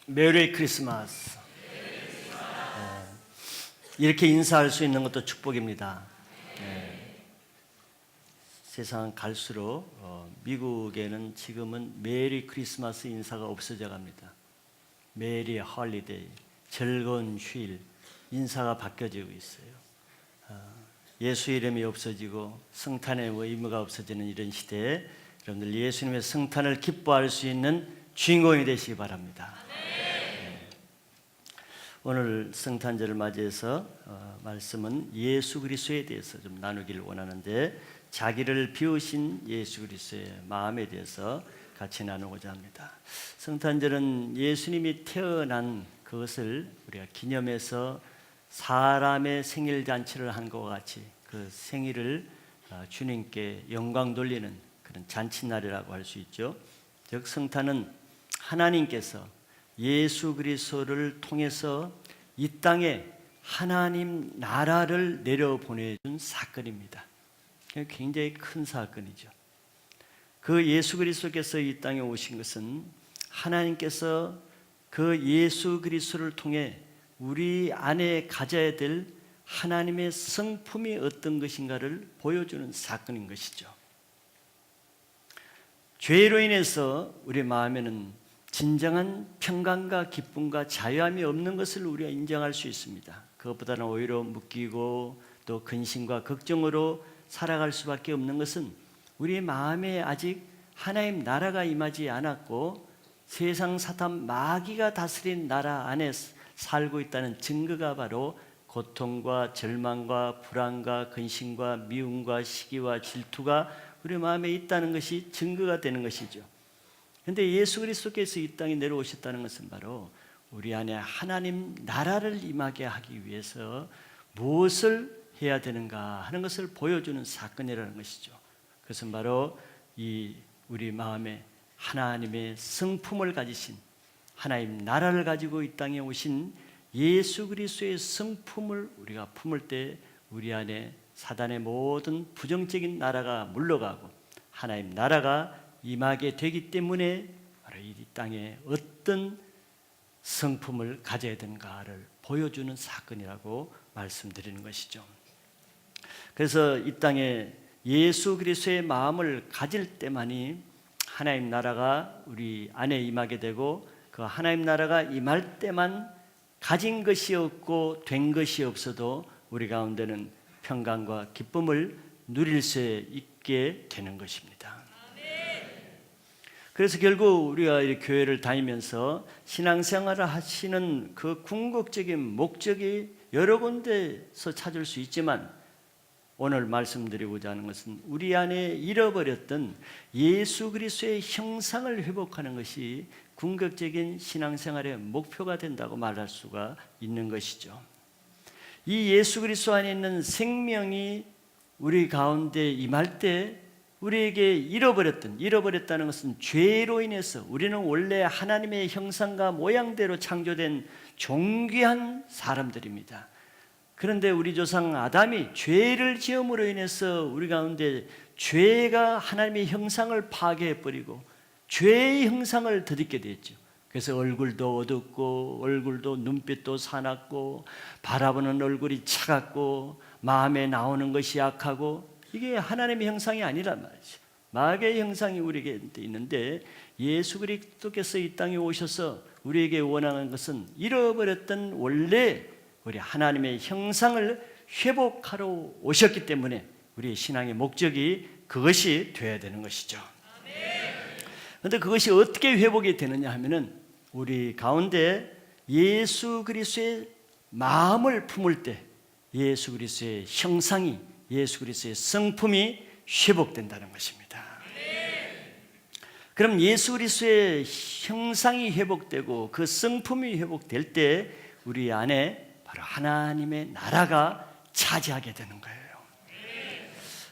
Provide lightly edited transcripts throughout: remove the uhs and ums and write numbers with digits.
메리 크리스마스. 이렇게 인사할 수 있는 것도 축복입니다. 세상 갈수록 미국에는 지금은 메리 크리스마스 인사가 없어져 갑니다. 메리 홀리데이, 즐거운 휴일 인사가 바뀌어지고 있어요. 예수 이름이 없어지고 성탄의 의무가 없어지는 이런 시대에 여러분들 예수님의 성탄을 기뻐할 수 있는 주인공이 되시기 바랍니다. 오늘 성탄절을 맞이해서 말씀은 예수 그리스도에 대해서 좀 나누기를 원하는데, 자기를 비우신 예수 그리스도의 마음에 대해서 같이 나누고자 합니다. 성탄절은 예수님이 태어난 그것을 우리가 기념해서 사람의 생일 잔치를 한 것과 같이 그 생일을 주님께 영광 돌리는 그런 잔치날이라고 할 수 있죠. 즉 성탄은 하나님께서 예수 그리스도를 통해서 이 땅에 하나님 나라를 내려보내준 사건입니다. 굉장히 큰 사건이죠. 그 예수 그리스도께서 이 땅에 오신 것은 하나님께서 그 예수 그리스도를 통해 우리 안에 가져야 될 하나님의 성품이 어떤 것인가를 보여주는 사건인 것이죠. 죄로 인해서 우리 마음에는 진정한 평강과 기쁨과 자유함이 없는 것을 우리가 인정할 수 있습니다. 그것보다는 오히려 묶이고 또 근심과 걱정으로 살아갈 수밖에 없는 것은 우리 마음에 아직 하나님 나라가 임하지 않았고 세상 사탄 마귀가 다스린 나라 안에 살고 있다는 증거가 바로 고통과 절망과 불안과 근심과 미움과 시기와 질투가 우리 마음에 있다는 것이 증거가 되는 것이죠. 그런데 예수 그리스도께서 이 땅에 내려오셨다는 것은 바로 우리 안에 하나님 나라를 임하게 하기 위해서 무엇을 해야 되는가 하는 것을 보여주는 사건이라는 것이죠. 그것은 바로 우리 마음에 하나님의 성품을 가지신, 하나님 나라를 가지고 이 땅에 오신 예수 그리스도의 성품을 우리가 품을 때 우리 안에 사단의 모든 부정적인 나라가 물러가고 하나님 나라가 임하게 되기 때문에 바로 이 땅에 어떤 성품을 가져야 되는가를 보여주는 사건이라고 말씀드리는 것이죠. 그래서 이 땅에 예수 그리스도의 마음을 가질 때만이 하나님 나라가 우리 안에 임하게 되고, 그 하나님 나라가 임할 때만 가진 것이 없고 된 것이 없어도 우리 가운데는 평강과 기쁨을 누릴 수 있게 되는 것입니다. 그래서 결국 우리가 이 교회를 다니면서 신앙생활을 하시는 그 궁극적인 목적이 여러 군데서 찾을 수 있지만, 오늘 말씀드리고자 하는 것은 우리 안에 잃어버렸던 예수 그리스도의 형상을 회복하는 것이 궁극적인 신앙생활의 목표가 된다고 말할 수가 있는 것이죠. 이 예수 그리스도 안에 있는 생명이 우리 가운데 임할 때 우리에게 잃어버렸다는 것은 죄로 인해서, 우리는 원래 하나님의 형상과 모양대로 창조된 존귀한 사람들입니다. 그런데 우리 조상 아담이 죄를 지음으로 인해서 우리 가운데 죄가 하나님의 형상을 파괴해버리고 죄의 형상을 덧입게 됐죠. 그래서 얼굴도 어둡고 얼굴도 눈빛도 사납고 바라보는 얼굴이 차갑고 마음에 나오는 것이 약하고, 이게 하나님의 형상이 아니란 말이죠. 마귀의 형상이 우리에게 있는데, 예수 그리스도께서 이 땅에 오셔서 우리에게 원하는 것은 잃어버렸던 원래 우리 하나님의 형상을 회복하러 오셨기 때문에 우리의 신앙의 목적이 그것이 되어야 되는 것이죠. 그런데 그것이 어떻게 회복이 되느냐 하면은 우리 가운데 예수 그리스도의 마음을 품을 때 예수 그리스도의 형상이, 예수 그리스도의 성품이 회복된다는 것입니다. 그럼 예수 그리스도의 형상이 회복되고 그 성품이 회복될 때 우리 안에 바로 하나님의 나라가 차지하게 되는 거예요.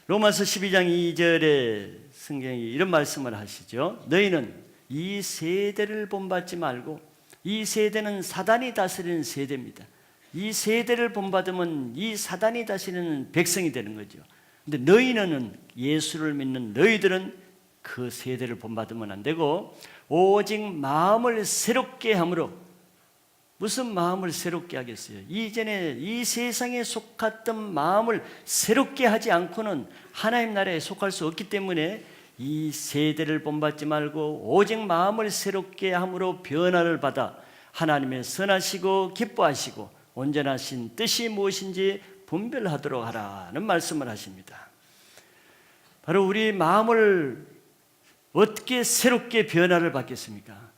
로마서 12장 2절에 성경이 이런 말씀을 하시죠. 너희는 이 세대를 본받지 말고, 이 세대는 사단이 다스리는 세대입니다. 이 세대를 본받으면 이 사단이 다스리는 백성이 되는 거죠. 근데 너희는, 예수를 믿는 너희들은 그 세대를 본받으면 안 되고 오직 마음을 새롭게 함으로. 무슨 마음을 새롭게 하겠어요? 이전에 이 세상에 속았던 마음을 새롭게 하지 않고는 하나님 나라에 속할 수 없기 때문에 이 세대를 본받지 말고 오직 마음을 새롭게 함으로 변화를 받아 하나님의 선하시고 기뻐하시고 온전하신 뜻이 무엇인지 분별하도록 하라는 말씀을 하십니다. 바로 우리 마음을 어떻게 새롭게 변화를 받겠습니까?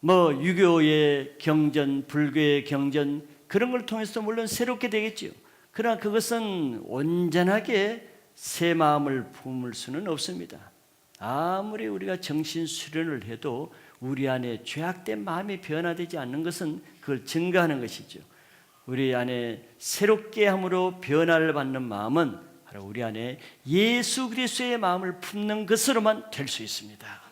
유교의 경전, 불교의 경전 그런 걸 통해서 물론 새롭게 되겠죠. 그러나 그것은 온전하게 새 마음을 품을 수는 없습니다. 아무리 우리가 정신 수련을 해도 우리 안에 죄악된 마음이 변화되지 않는 것은 그걸 증거하는 것이죠. 우리 안에 새롭게 함으로 변화를 받는 마음은 바로 우리 안에 예수 그리스도의 마음을 품는 것으로만 될 수 있습니다.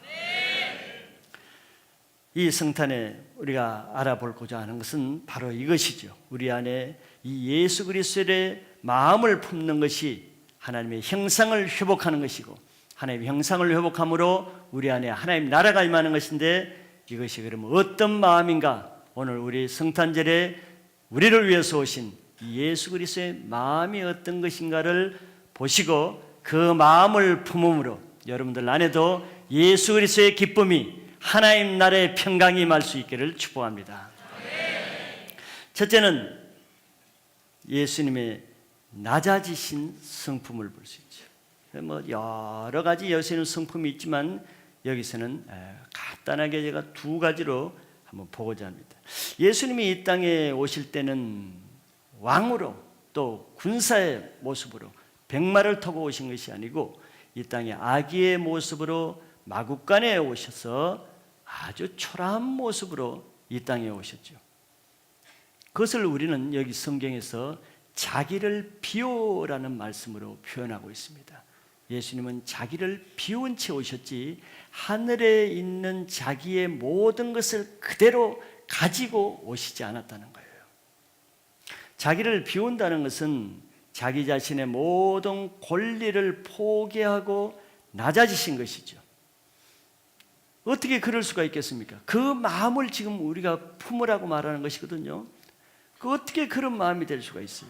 이 성탄에 우리가 알아보고자 하는 것은 바로 이것이죠. 우리 안에 이 예수 그리스도의 마음을 품는 것이 하나님의 형상을 회복하는 것이고 하나님의 형상을 회복함으로 우리 안에 하나님 나라가 임하는 것인데 이것이 그러면 어떤 마음인가? 오늘 우리 성탄절에 우리를 위해서 오신 예수 그리스도의 마음이 어떤 것인가를 보시고 그 마음을 품음으로 여러분들 안에도 예수 그리스도의 기쁨이 하나님 나라의 평강이 임할 수 있기를 축복합니다. 첫째는 예수님의 낮아지신 성품을 볼 수 있죠. 여러 가지 예수님 성품이 있지만 여기서는 간단하게 제가 두 가지로 한번 보고자 합니다. 예수님이 이 땅에 오실 때는 왕으로 또 군사의 모습으로 백마를 타고 오신 것이 아니고 이 땅에 아기의 모습으로 마구간에 오셔서 아주 초라한 모습으로 이 땅에 오셨죠. 그것을 우리는 여기 성경에서 자기를 비우라는 말씀으로 표현하고 있습니다. 예수님은 자기를 비운 채 오셨지 하늘에 있는 자기의 모든 것을 그대로 가지고 오시지 않았다는 거예요. 자기를 비운다는 것은 자기 자신의 모든 권리를 포기하고 낮아지신 것이죠. 어떻게 그럴 수가 있겠습니까? 그 마음을 지금 우리가 품으라고 말하는 것이거든요. 어떻게 그런 마음이 될 수가 있어요?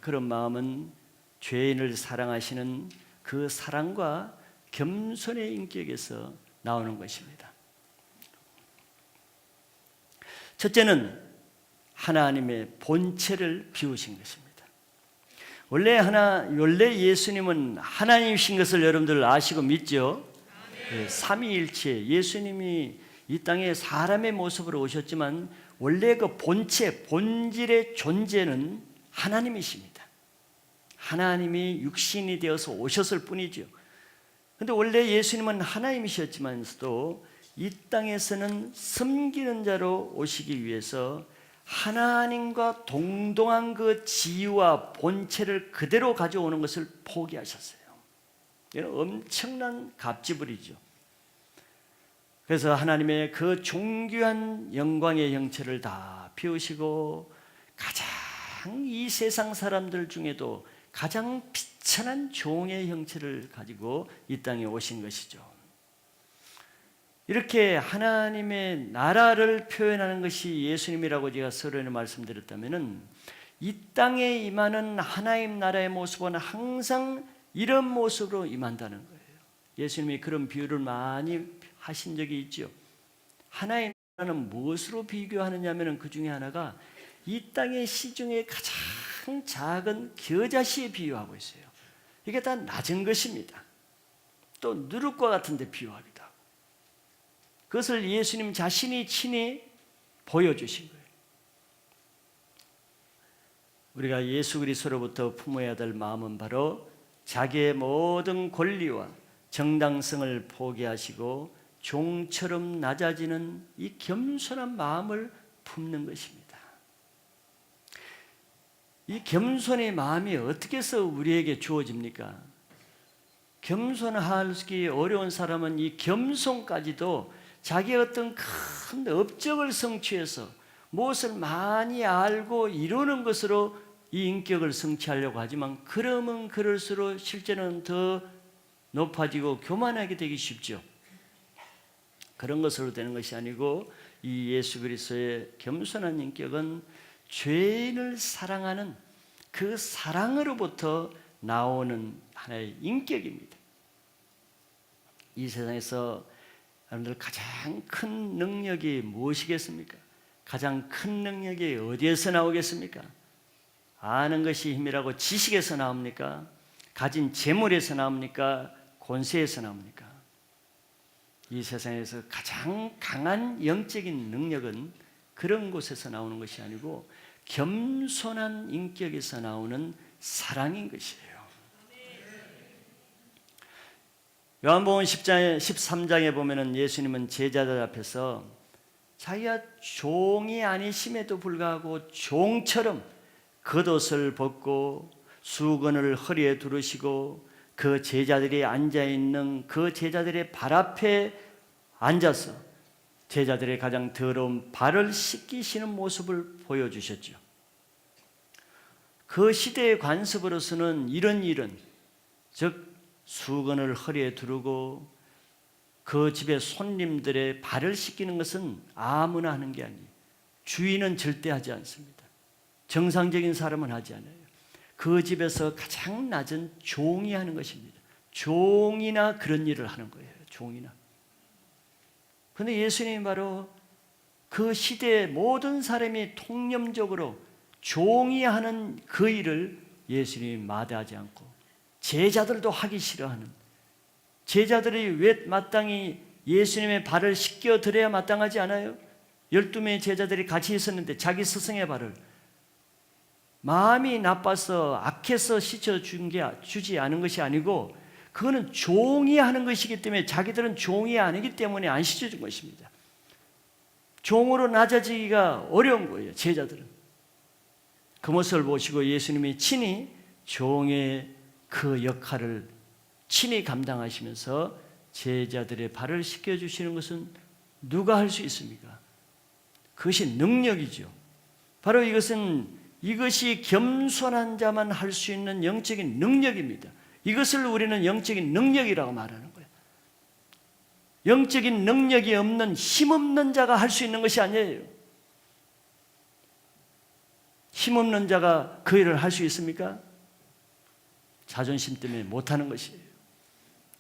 그런 마음은 죄인을 사랑하시는 그 사랑과 겸손의 인격에서 나오는 것입니다. 첫째는 하나님의 본체를 비우신 것입니다. 원래 예수님은 하나님이신 것을 여러분들 아시고 믿죠? 삼위일체 예수님이 이 땅에 사람의 모습으로 오셨지만 원래 그 본체, 본질의 존재는 하나님이십니다. 하나님이 육신이 되어서 오셨을 뿐이죠. 그런데 원래 예수님은 하나님이셨지만서도 이 땅에서는 섬기는 자로 오시기 위해서 하나님과 동등한 그 지위와 본체를 그대로 가져오는 것을 포기하셨어요. 이건 엄청난 갑질이죠. 그래서 하나님의 그 존귀한 영광의 형체를 다 비우시고 가장 이 세상 사람들 중에도 가장 비천한 종의 형체를 가지고 이 땅에 오신 것이죠. 이렇게 하나님의 나라를 표현하는 것이 예수님이라고 제가 서론에 말씀드렸다면은 이 땅에 임하는 하나님 나라의 모습은 항상 이런 모습으로 임한다는 거예요. 예수님이 그런 비유를 많이 하신 적이 있죠. 하나님 나라는 무엇으로 비교하느냐면 그 중에 하나가 이 땅의 시중에 가장 작은 겨자씨에 비유하고 있어요. 이게 다 낮은 것입니다. 또 누룩과 같은 데 비유하기도 하고 그것을 예수님 자신이 친히 보여주신 거예요. 우리가 예수 그리스도로부터 품어야 될 마음은 바로 자기의 모든 권리와 정당성을 포기하시고 종처럼 낮아지는 이 겸손한 마음을 품는 것입니다. 이 겸손의 마음이 어떻게 해서 우리에게 주어집니까? 겸손하기 어려운 사람은 이 겸손까지도 자기의 어떤 큰 업적을 성취해서 무엇을 많이 알고 이루는 것으로 이 인격을 성취하려고 하지만 그러면 그럴수록 실제는 더 높아지고 교만하게 되기 쉽죠. 그런 것으로 되는 것이 아니고 이 예수 그리스도의 겸손한 인격은 죄인을 사랑하는 그 사랑으로부터 나오는 하나의 인격입니다. 이 세상에서 여러분들 가장 큰 능력이 무엇이겠습니까? 가장 큰 능력이 어디에서 나오겠습니까? 아는 것이 힘이라고 지식에서 나옵니까? 가진 재물에서 나옵니까? 권세에서 나옵니까? 이 세상에서 가장 강한 영적인 능력은 그런 곳에서 나오는 것이 아니고 겸손한 인격에서 나오는 사랑인 것이에요. 요한복음 13장에 보면은 예수님은 제자들 앞에서 자기가 종이 아니심에도 불구하고 종처럼 겉옷을 벗고 수건을 허리에 두르시고 그 제자들이 앉아있는 그 제자들의 발 앞에 앉아서 제자들의 가장 더러운 발을 씻기시는 모습을 보여주셨죠. 그 시대의 관습으로서는 이런 일은, 즉 수건을 허리에 두르고 그 집의 손님들의 발을 씻기는 것은 아무나 하는 게 아니에요. 주인은 절대 하지 않습니다. 정상적인 사람은 하지 않아요. 그 집에서 가장 낮은 종이 하는 것입니다. 종이나 그런 일을 하는 거예요. 종이나. 그런데 예수님이 바로 그 시대의 모든 사람이 통념적으로 종이 하는 그 일을 예수님이 마다하지 않고 제자들도 하기 싫어하는, 제자들이 왜 마땅히 예수님의 발을 씻겨 드려야 마땅하지 않아요? 12명의 제자들이 같이 있었는데 자기 스승의 발을 마음이 나빠서 악해서 씻어주지 않은 것이 아니고 그거는 종이 하는 것이기 때문에, 자기들은 종이 아니기 때문에 안 씻어준 것입니다. 종으로 낮아지기가 어려운 거예요, 제자들은. 그 모습을 보시고 예수님이 친히 종의 그 역할을 친히 감당하시면서 제자들의 발을 씻겨주시는 것은 누가 할 수 있습니까? 그것이 능력이죠. 바로 이것이 겸손한 자만 할 수 있는 영적인 능력입니다. 이것을 우리는 영적인 능력이라고 말하는 거예요. 영적인 능력이 없는, 힘없는 자가 할 수 있는 것이 아니에요. 힘없는 자가 그 일을 할 수 있습니까? 자존심 때문에 못하는 것이에요.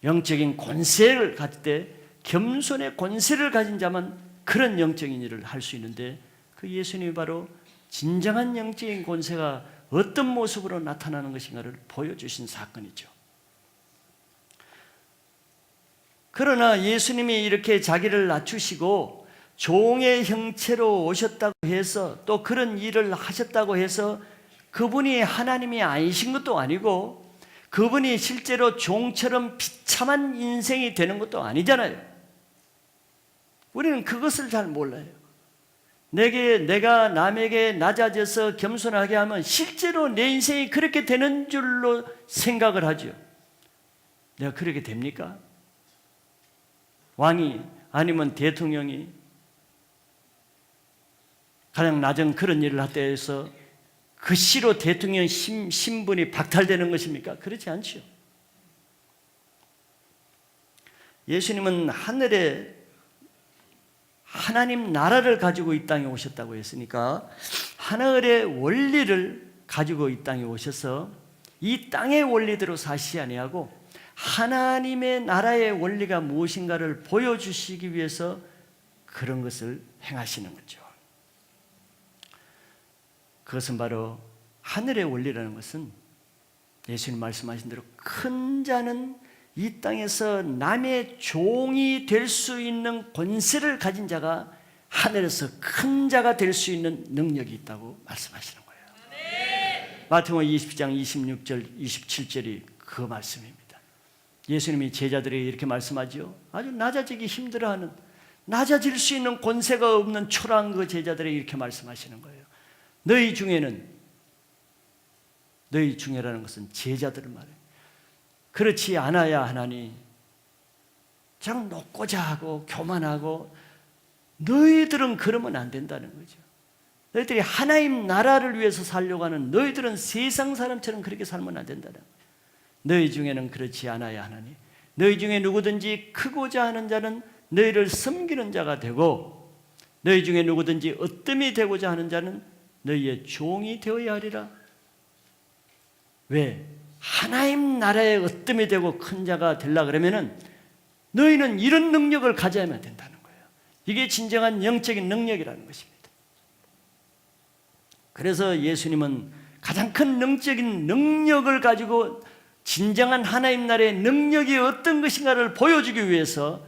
영적인 권세를 가질 때, 겸손의 권세를 가진 자만 그런 영적인 일을 할 수 있는데, 그 예수님이 바로 진정한 영적인 권세가 어떤 모습으로 나타나는 것인가를 보여주신 사건이죠. 그러나 예수님이 이렇게 자기를 낮추시고 종의 형체로 오셨다고 해서, 또 그런 일을 하셨다고 해서 그분이 하나님이 아니신 것도 아니고 그분이 실제로 종처럼 비참한 인생이 되는 것도 아니잖아요. 우리는 그것을 잘 몰라요. 내가 남에게 낮아져서 겸손하게 하면 실제로 내 인생이 그렇게 되는 줄로 생각을 하죠. 내가 그렇게 됩니까? 왕이 아니면 대통령이 가장 낮은 그런 일을 할 때에서 그 시로 대통령 신분이 박탈되는 것입니까? 그렇지 않죠. 예수님은 하늘에 하나님 나라를 가지고 이 땅에 오셨다고 했으니까 하늘의 원리를 가지고 이 땅에 오셔서 이 땅의 원리대로 사시지 아니하고 하나님의 나라의 원리가 무엇인가를 보여주시기 위해서 그런 것을 행하시는 거죠. 그것은 바로 하늘의 원리라는 것은 예수님 말씀하신 대로 큰 자는 이 땅에서 남의 종이 될 수 있는 권세를 가진 자가 하늘에서 큰 자가 될 수 있는 능력이 있다고 말씀하시는 거예요. 마태복음 20장 26절 27절이 그 말씀입니다. 예수님이 제자들에게 이렇게 말씀하죠. 아주 낮아지기 힘들어하는, 낮아질 수 있는 권세가 없는 초라한 그 제자들에게 이렇게 말씀하시는 거예요. 너희 중에라는 것은 제자들을 말해요. 그렇지 않아야 하나니 참 높고자 하고 교만하고, 너희들은 그러면 안 된다는 거죠. 너희들이 하나님 나라를 위해서 살려고 하는 너희들은 세상 사람처럼 그렇게 살면 안 된다는 거예요. 너희 중에는 그렇지 않아야 하나니 너희 중에 누구든지 크고자 하는 자는 너희를 섬기는 자가 되고 너희 중에 누구든지 으뜸이 되고자 하는 자는 너희의 종이 되어야 하리라. 왜? 하나님 나라의 으뜸이 되고 큰 자가 되려고 그러면은 너희는 이런 능력을 가져야만 된다는 거예요. 이게 진정한 영적인 능력이라는 것입니다. 그래서 예수님은 가장 큰 영적인 능력을 가지고 진정한 하나님 나라의 능력이 어떤 것인가를 보여주기 위해서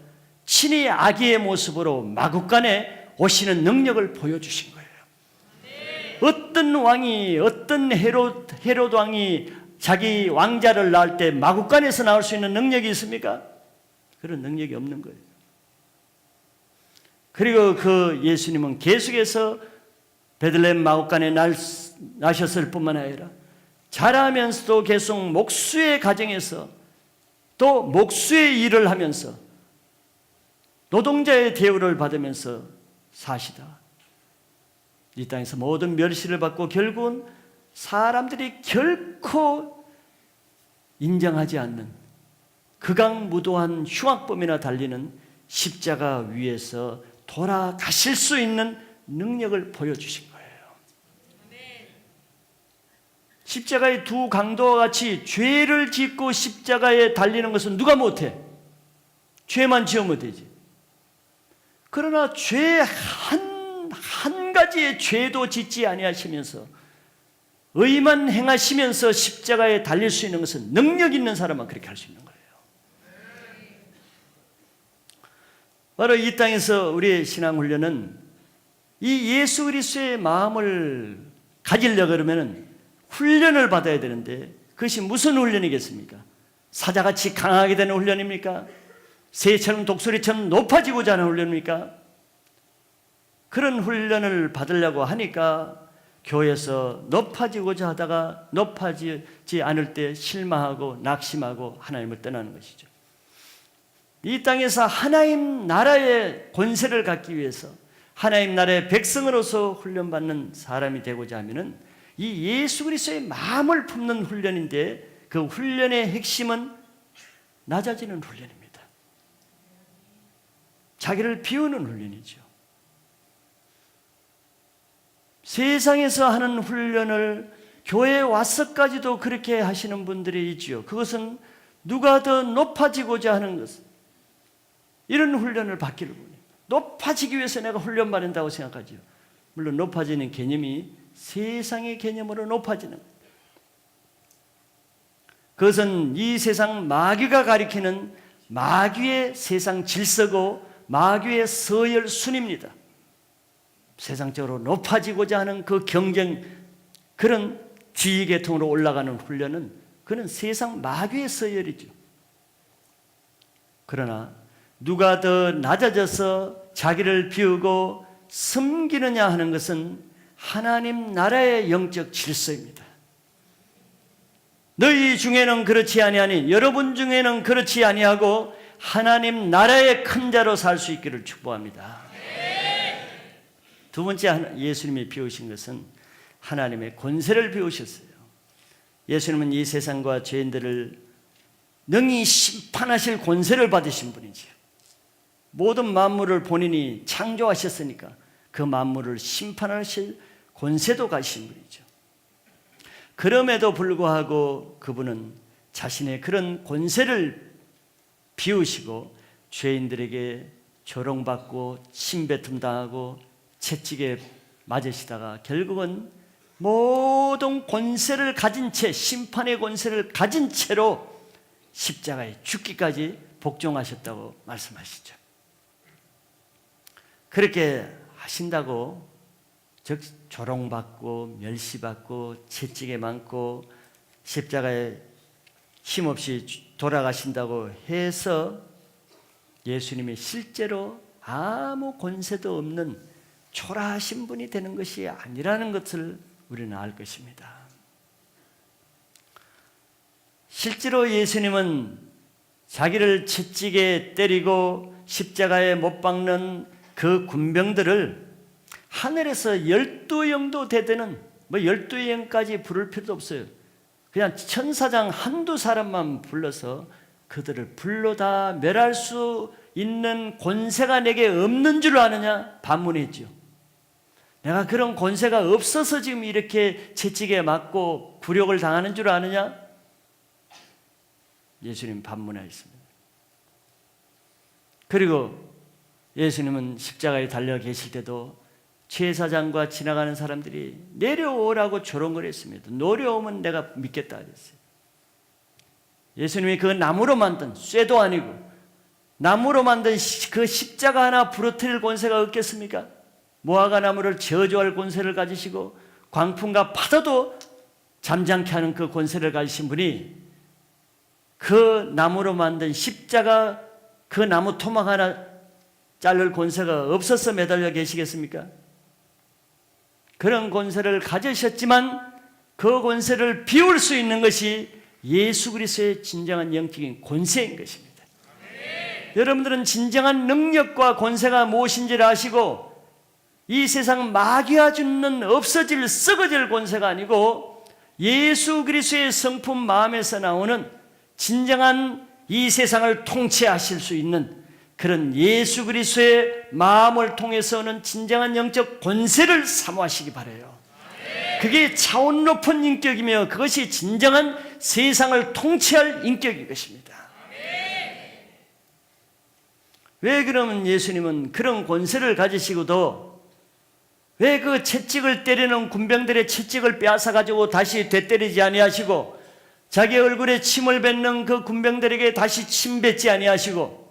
친히 아기의 모습으로 마국간에 오시는 능력을 보여주신 거예요. 어떤 왕이, 어떤 헤롯 왕이 자기 왕자를 낳을 때 마국간에서 나올 수 있는 능력이 있습니까? 그런 능력이 없는 거예요. 그리고 그 예수님은 계속해서 베들레헴 마국간에 나셨을 뿐만 아니라 자라면서도 계속 목수의 가정에서 또 목수의 일을 하면서 노동자의 대우를 받으면서 사시다. 이 땅에서 모든 멸시를 받고 결국은 사람들이 결코 인정하지 않는 극악무도한 흉악범이나 달리는 십자가 위에서 돌아가실 수 있는 능력을 보여주신 거예요. 십자가의 두 강도와 같이 죄를 짓고 십자가에 달리는 것은 누가 못해? 죄만 지으면 되지. 그러나 죄 한 가지의 죄도 짓지 아니하시면서 의만 행하시면서 십자가에 달릴 수 있는 것은 능력 있는 사람만 그렇게 할 수 있는 거예요. 바로 이 땅에서 우리의 신앙훈련은 이 예수 그리스도의 마음을 가지려고 그러면 훈련을 받아야 되는데 그것이 무슨 훈련이겠습니까? 사자같이 강하게 되는 훈련입니까? 새처럼 독수리처럼 높아지고자 하는 훈련입니까? 그런 훈련을 받으려고 하니까 교회에서 높아지고자 하다가 높아지지 않을 때 실망하고 낙심하고 하나님을 떠나는 것이죠. 이 땅에서 하나님 나라의 권세를 갖기 위해서 하나님 나라의 백성으로서 훈련받는 사람이 되고자 하면은 이 예수 그리스도의 마음을 품는 훈련인데 그 훈련의 핵심은 낮아지는 훈련입니다. 자기를 비우는 훈련이죠. 세상에서 하는 훈련을 교회에 와서까지도 그렇게 하시는 분들이 있지요. 그것은 누가 더 높아지고자 하는 것, 이런 훈련을 받기를 원해요. 높아지기 위해서 내가 훈련받는다고 생각하지요. 물론 높아지는 개념이 세상의 개념으로 높아지는 거예요. 그것은 이 세상 마귀가 가리키는 마귀의 세상 질서고 마귀의 서열 순입니다. 세상적으로 높아지고자 하는 그 경쟁, 그런 지위계통으로 올라가는 훈련은 그는 세상 마귀의 서열이죠. 그러나 누가 더 낮아져서 자기를 비우고 섬기느냐 하는 것은 하나님 나라의 영적 질서입니다. 너희 중에는 그렇지 아니하니 여러분 중에는 그렇지 아니하고 하나님 나라의 큰 자로 살 수 있기를 축복합니다. 두 번째 예수님이 비우신 것은 하나님의 권세를 비우셨어요. 예수님은 이 세상과 죄인들을 능히 심판하실 권세를 받으신 분이지요. 모든 만물을 본인이 창조하셨으니까 그 만물을 심판하실 권세도 가신 분이죠. 그럼에도 불구하고 그분은 자신의 그런 권세를 비우시고 죄인들에게 조롱받고 침뱉음 당하고 채찍에 맞으시다가 결국은 모든 권세를 가진 채, 심판의 권세를 가진 채로 십자가에 죽기까지 복종하셨다고 말씀하시죠. 그렇게 하신다고 즉 조롱받고 멸시받고 채찍에 맞고 십자가에 힘없이 돌아가신다고 해서 예수님이 실제로 아무 권세도 없는 초라하신 분이 되는 것이 아니라는 것을 우리는 알 것입니다. 실제로 예수님은 자기를 채찍에 때리고 십자가에 못 박는 그 군병들을 하늘에서 12영도 되되는 12영까지 부를 필요도 없어요. 그냥 천사장 한두 사람만 불러서 그들을 불로 다 멸할 수 있는 권세가 내게 없는 줄 아느냐? 반문했죠. 내가 그런 권세가 없어서 지금 이렇게 채찍에 맞고 굴욕을 당하는 줄 아느냐? 예수님 반문하였습니다. 그리고 예수님은 십자가에 달려 계실 때도 제사장과 지나가는 사람들이 내려오라고 조롱거렸습니다. 내려오면 내가 믿겠다 그랬어요. 예수님이 그 나무로 만든, 쇠도 아니고 나무로 만든 그 십자가 하나 부러뜨릴 권세가 없겠습니까? 무화과 나무를 저주할 권세를 가지시고 광풍과 파도도 잠잠케 하는 그 권세를 가지신 분이 그 나무로 만든 십자가 그 나무 토막 하나 자를 권세가 없어서 매달려 계시겠습니까? 그런 권세를 가지셨지만 그 권세를 비울 수 있는 것이 예수 그리스도의 진정한 영적인 권세인 것입니다. 여러분들은 진정한 능력과 권세가 무엇인지를 아시고 이 세상 마귀가 주는 없어질 썩어질 권세가 아니고 예수 그리스도의 성품 마음에서 나오는 진정한 이 세상을 통치하실 수 있는 그런 예수 그리스도의 마음을 통해서 오는 진정한 영적 권세를 사모하시기 바라요. 그게 차원 높은 인격이며 그것이 진정한 세상을 통치할 인격인 것입니다. 왜 그러면 예수님은 그런 권세를 가지시고도 왜 그 채찍을 때리는 군병들의 채찍을 빼앗아 가지고 다시 되때리지 아니하시고 자기 얼굴에 침을 뱉는 그 군병들에게 다시 침 뱉지 아니하시고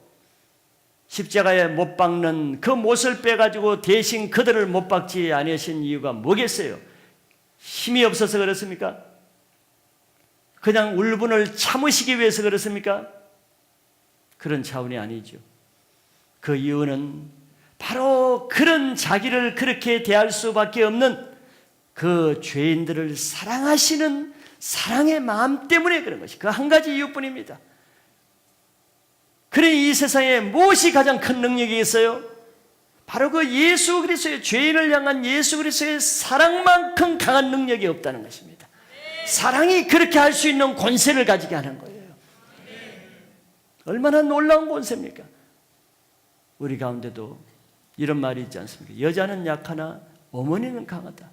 십자가에 못 박는 그 못을 빼가지고 대신 그들을 못 박지 아니하신 이유가 뭐겠어요? 힘이 없어서 그렇습니까? 그냥 울분을 참으시기 위해서 그렇습니까? 그런 차원이 아니죠. 그 이유는 바로 그런 자기를 그렇게 대할 수밖에 없는 그 죄인들을 사랑하시는 사랑의 마음 때문에 그런 것이 그 한 가지 이유뿐입니다. 그래 이 세상에 무엇이 가장 큰 능력이 있어요? 바로 그 예수 그리스도의 죄인을 향한 예수 그리스도의 사랑만큼 강한 능력이 없다는 것입니다. 사랑이 그렇게 할 수 있는 권세를 가지게 하는 거예요. 얼마나 놀라운 권세입니까? 우리 가운데도 이런 말이 있지 않습니까? 여자는 약하나 어머니는 강하다.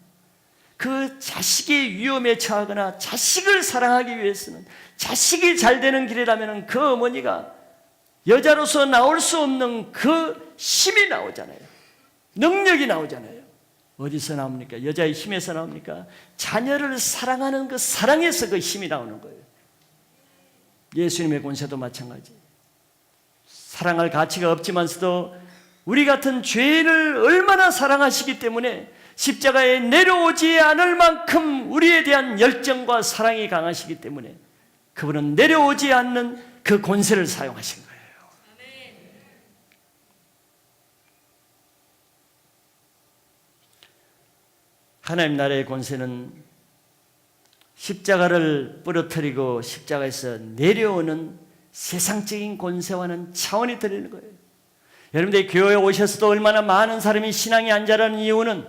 그 자식의 위험에 처하거나 자식을 사랑하기 위해서는 자식이 잘 되는 길이라면 그 어머니가 여자로서 나올 수 없는 그 힘이 나오잖아요. 능력이 나오잖아요. 어디서 나옵니까? 여자의 힘에서 나옵니까? 자녀를 사랑하는 그 사랑에서 그 힘이 나오는 거예요. 예수님의 권세도 마찬가지. 사랑할 가치가 없지만서도 우리 같은 죄인을 얼마나 사랑하시기 때문에 십자가에 내려오지 않을 만큼 우리에 대한 열정과 사랑이 강하시기 때문에 그분은 내려오지 않는 그 권세를 사용하신 거예요. 하나님 나라의 권세는 십자가를 부러뜨리고 십자가에서 내려오는 세상적인 권세와는 차원이 다른 거예요. 여러분들이 교회에 오셔서도 얼마나 많은 사람이 신앙이 안 자라는 이유는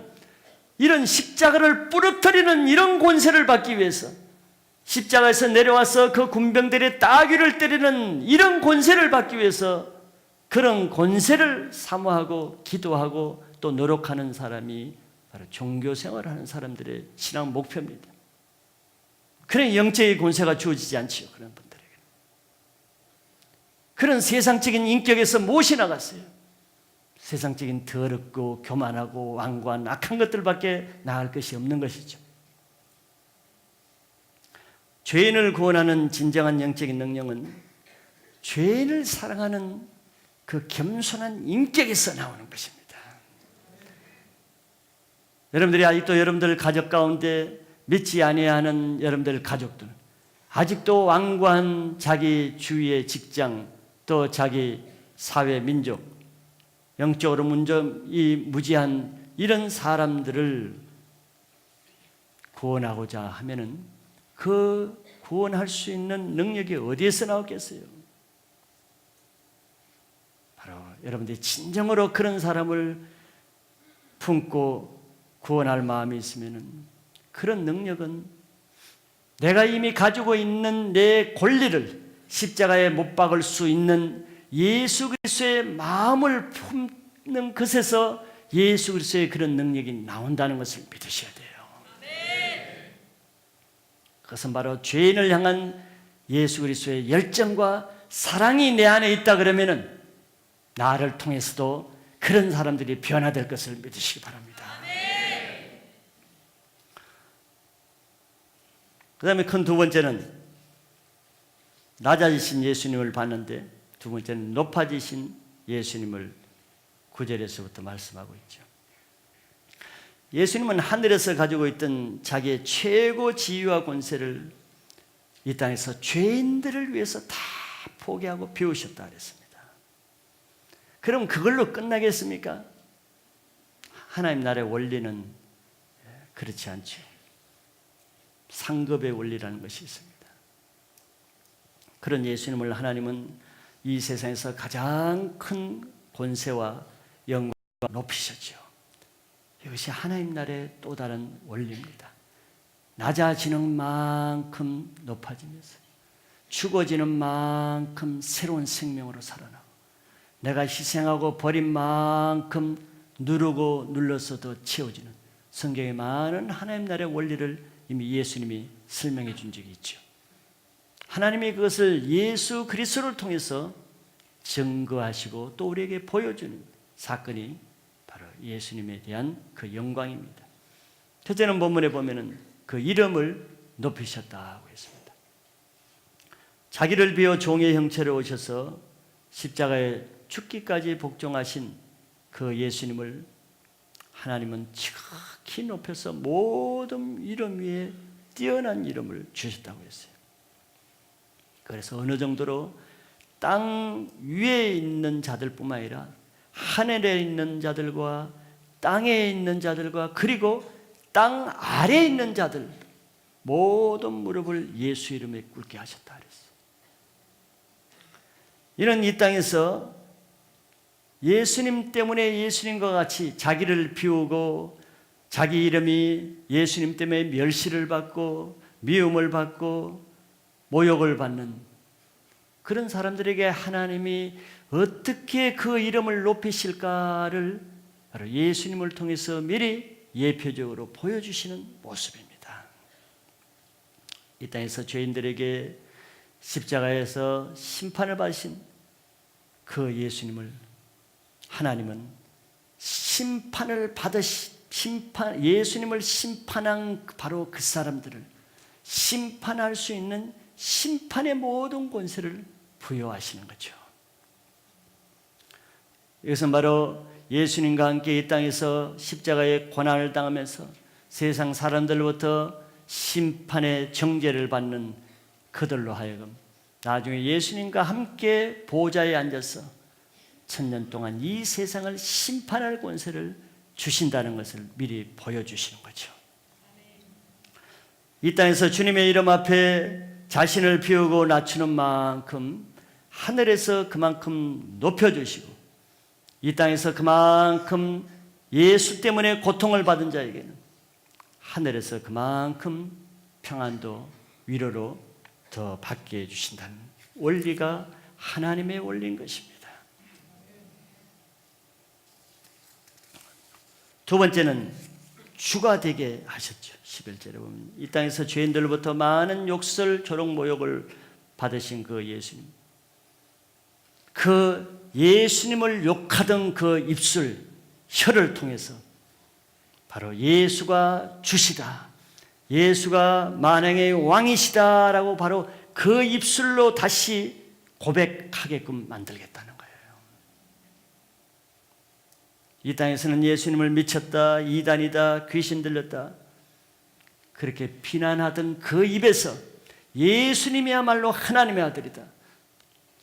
이런 십자가를 부러뜨리는 이런 권세를 받기 위해서 십자가에서 내려와서 그 군병들의 따귀를 때리는 이런 권세를 받기 위해서 그런 권세를 사모하고 기도하고 또 노력하는 사람이 바로 종교 생활을 하는 사람들의 신앙 목표입니다. 그런 영적인 권세가 주어지지 않지요. 그런 분들에게. 그런 세상적인 인격에서 무엇이 나갔어요? 세상적인 더럽고 교만하고 완고한 악한 것들밖에 나갈 것이 없는 것이죠. 죄인을 구원하는 진정한 영적인 능력은 죄인을 사랑하는 그 겸손한 인격에서 나오는 것입니다. 여러분들이 아직도 여러분들 가족 가운데 믿지 아니하는 여러분들 가족들, 아직도 완고한 자기 주위의 직장, 또 자기 사회, 민족, 영적으로 문제이 무지한 이런 사람들을 구원하고자 하면은 그 구원할 수 있는 능력이 어디에서 나오겠어요? 바로 여러분들이 진정으로 그런 사람을 품고 구원할 마음이 있으면은 그런 능력은 내가 이미 가지고 있는 내 권리를 십자가에 못 박을 수 있는 예수 그리스도의 마음을 품는 것에서 예수 그리스도의 그런 능력이 나온다는 것을 믿으셔야 돼요. 그것은 바로 죄인을 향한 예수 그리스도의 열정과 사랑이 내 안에 있다 그러면은 나를 통해서도 그런 사람들이 변화될 것을 믿으시기 바랍니다. 그 다음에 큰 두 번째는 낮아지신 예수님을 봤는데, 두 번째는 높아지신 예수님을 9절에서부터 말씀하고 있죠. 예수님은 하늘에서 가지고 있던 자기의 최고 지위와 권세를 이 땅에서 죄인들을 위해서 다 포기하고 비우셨다 그랬습니다. 그럼 그걸로 끝나겠습니까? 하나님 나라의 원리는 그렇지 않죠. 상급의 원리라는 것이 있습니다. 그런 예수님을 하나님은 이 세상에서 가장 큰 권세와 영광을 높이셨죠. 이것이 하나님 나라의 또 다른 원리입니다. 낮아지는 만큼 높아지면서 죽어지는 만큼 새로운 생명으로 살아나고, 내가 희생하고 버린 만큼 누르고 눌러서 더 채워지는, 성경에 많은 하나님 나라의 원리를 이미 예수님이 설명해 준 적이 있죠. 하나님이 그것을 예수 그리스도를 통해서 증거하시고 또 우리에게 보여주는 사건이 바로 예수님에 대한 그 영광입니다. 첫째는 본문에 보면은 그 이름을 높이셨다고 했습니다. 자기를 비워 종의 형체로 오셔서 십자가에 죽기까지 복종하신 그 예수님을 하나님은 지극히 높여서 모든 이름 위에 뛰어난 이름을 주셨다고 했어요. 그래서 어느 정도로 땅 위에 있는 자들뿐만 아니라 하늘에 있는 자들과 땅에 있는 자들과 그리고 땅 아래에 있는 자들 모든 무릎을 예수 이름에 꿇게 하셨다 그랬어요. 이는 이 땅에서 예수님 때문에 예수님과 같이 자기를 비우고 자기 이름이 예수님 때문에 멸시를 받고 미움을 받고 모욕을 받는 그런 사람들에게 하나님이 어떻게 그 이름을 높이실까를 바로 예수님을 통해서 미리 예표적으로 보여주시는 모습입니다. 이 땅에서 죄인들에게 십자가에서 심판을 받으신 그 예수님을 하나님은 예수님을 심판한 바로 그 사람들을 심판할 수 있는 심판의 모든 권세를 부여하시는 거죠. 이것은 바로 예수님과 함께 이 땅에서 십자가의 고난을 당하면서 세상 사람들로부터 심판의 정죄를 받는 그들로 하여금 나중에 예수님과 함께 보좌에 앉아서 1000년 동안 이 세상을 심판할 권세를 주신다는 것을 미리 보여주시는 거죠. 이 땅에서 주님의 이름 앞에 자신을 비우고 낮추는 만큼 하늘에서 그만큼 높여주시고, 이 땅에서 그만큼 예수 때문에 고통을 받은 자에게는 하늘에서 그만큼 평안도 위로로 더 받게 해주신다는 원리가 하나님의 원리인 것입니다. 두 번째는 주가 되게 하셨죠. 11절에 보면 이 땅에서 죄인들로부터 많은 욕설, 조롱, 모욕을 받으신 그 예수님, 그 예수님을 욕하던 그 입술, 혀를 통해서 바로 예수가 주시다, 예수가 만왕의 왕이시다라고 바로 그 입술로 다시 고백하게끔 만들겠다는 거예요. 이 땅에서는 예수님을 미쳤다, 이단이다, 귀신 들렸다 그렇게 비난하던 그 입에서 예수님이야말로 하나님의 아들이다,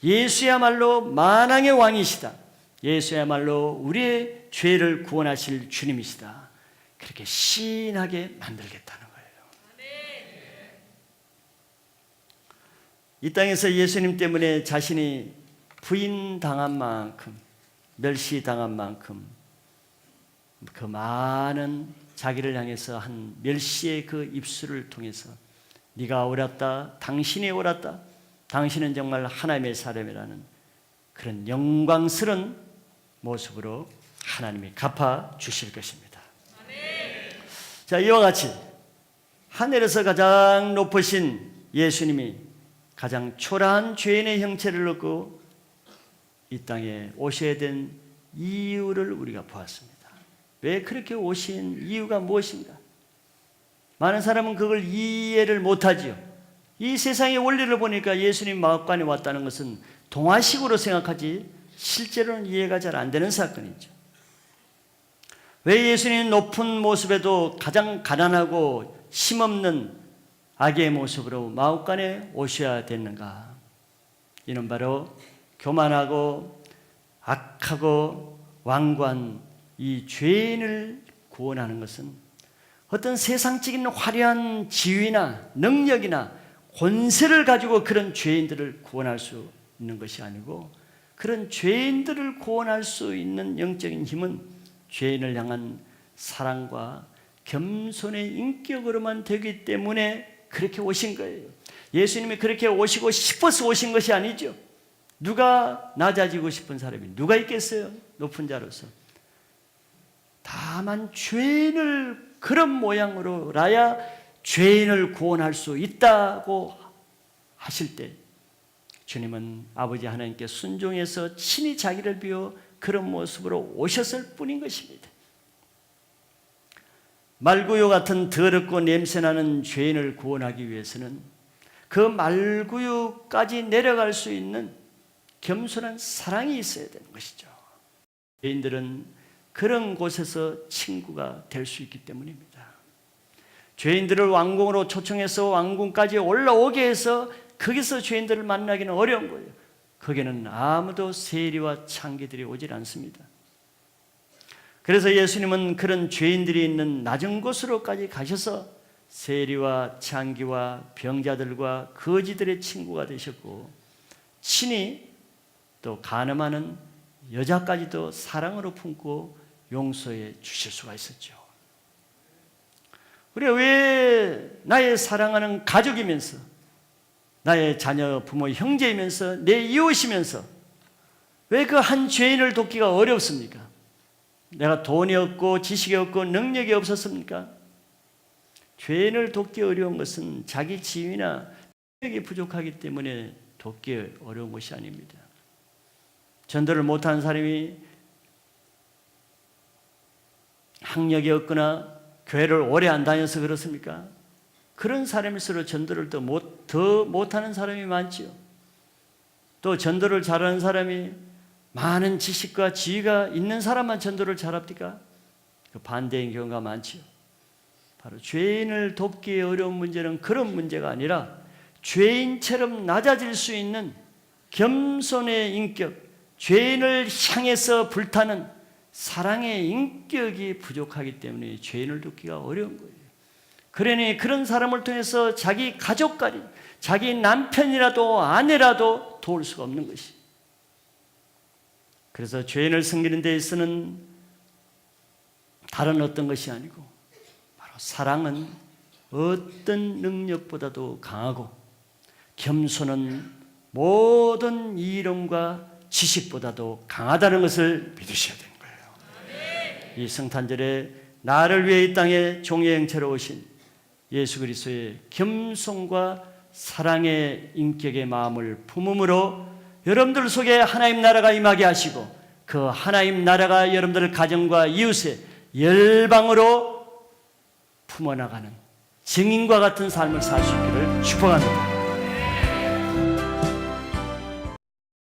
예수야말로 만왕의 왕이시다, 예수야말로 우리의 죄를 구원하실 주님이시다, 그렇게 시인하게 만들겠다는 거예요. 이 땅에서 예수님 때문에 자신이 부인당한 만큼, 멸시당한 만큼 그 많은 자기를 향해서 한 멸시의 그 입술을 통해서 네가 옳았다, 당신이 옳았다, 당신은 정말 하나님의 사람이라는 그런 영광스러운 모습으로 하나님이 갚아 주실 것입니다. 자, 이와 같이 하늘에서 가장 높으신 예수님이 가장 초라한 죄인의 형체를 얻고 이 땅에 오셔야 된 이유를 우리가 보았습니다. 왜 그렇게 오신 이유가 무엇인가? 많은 사람은 그걸 이해를 못하지요. 이 세상의 원리를 보니까 예수님 마음관에 왔다는 것은 동화식으로 생각하지 실제로는 이해가 잘 안 되는 사건이죠. 왜 예수님 높은 모습에도 가장 가난하고 힘없는 아기의 모습으로 마음관에 오셔야 됐는가? 이는 바로 교만하고 악하고 완고한 이 죄인을 구원하는 것은 어떤 세상적인 화려한 지위나 능력이나 권세를 가지고 그런 죄인들을 구원할 수 있는 것이 아니고, 그런 죄인들을 구원할 수 있는 영적인 힘은 죄인을 향한 사랑과 겸손의 인격으로만 되기 때문에 그렇게 오신 거예요. 예수님이 그렇게 오시고 싶어서 오신 것이 아니죠. 누가 낮아지고 싶은 사람이 누가 있겠어요? 높은 자로서. 다만 죄인을 그런 모양으로라야 죄인을 구원할 수 있다고 하실 때 주님은 아버지 하나님께 순종해서 친히 자기를 비워 그런 모습으로 오셨을 뿐인 것입니다. 말구유 같은 더럽고 냄새나는 죄인을 구원하기 위해서는 그 말구유까지 내려갈 수 있는 겸손한 사랑이 있어야 되는 것이죠. 죄인들은 그런 곳에서 친구가 될 수 있기 때문입니다. 죄인들을 왕궁으로 초청해서 왕궁까지 올라오게 해서 거기서 죄인들을 만나기는 어려운 거예요. 거기는 아무도 세리와 창기들이 오질 않습니다. 그래서 예수님은 그런 죄인들이 있는 낮은 곳으로까지 가셔서 세리와 창기와 병자들과 거지들의 친구가 되셨고, 친히 또 간음하는 여자까지도 사랑으로 품고 용서해 주실 수가 있었죠. 우리가 왜 나의 사랑하는 가족이면서, 나의 자녀, 부모, 형제이면서, 내 이웃이면서 왜 그 한 죄인을 돕기가 어렵습니까? 내가 돈이 없고 지식이 없고 능력이 없었습니까? 죄인을 돕기 어려운 것은 자기 지위나 능력이 부족하기 때문에 돕기 어려운 것이 아닙니다. 전도를 못하는 사람이 학력이 없거나 교회를 오래 안 다녀서 그렇습니까? 그런 사람일수록 전도를 더 못하는 사람이 많지요. 또 전도를 잘하는 사람이 많은 지식과 지위가 있는 사람만 전도를 잘합니까? 그 반대인 경우가 많지요. 바로 죄인을 돕기 어려운 문제는 그런 문제가 아니라 죄인처럼 낮아질 수 있는 겸손의 인격, 죄인을 향해서 불타는 사랑의 인격이 부족하기 때문에 죄인을 돕기가 어려운 거예요. 그러니 그런 사람을 통해서 자기 가족까지, 자기 남편이라도 아내라도 도울 수가 없는 것이. 그래서 죄인을 섬기는 데 있어서는 다른 어떤 것이 아니고 바로 사랑은 어떤 능력보다도 강하고, 겸손은 모든 이론과 지식보다도 강하다는 것을 믿으셔야 되는 거예요. 이 성탄절에 나를 위해 이 땅에 종의 형체로 오신 예수 그리스도의 겸손과 사랑의 인격의 마음을 품음으로 여러분들 속에 하나님 나라가 임하게 하시고, 그 하나님 나라가 여러분들 가정과 이웃의 열방으로 품어나가는 증인과 같은 삶을 살 수 있기를 축복합니다.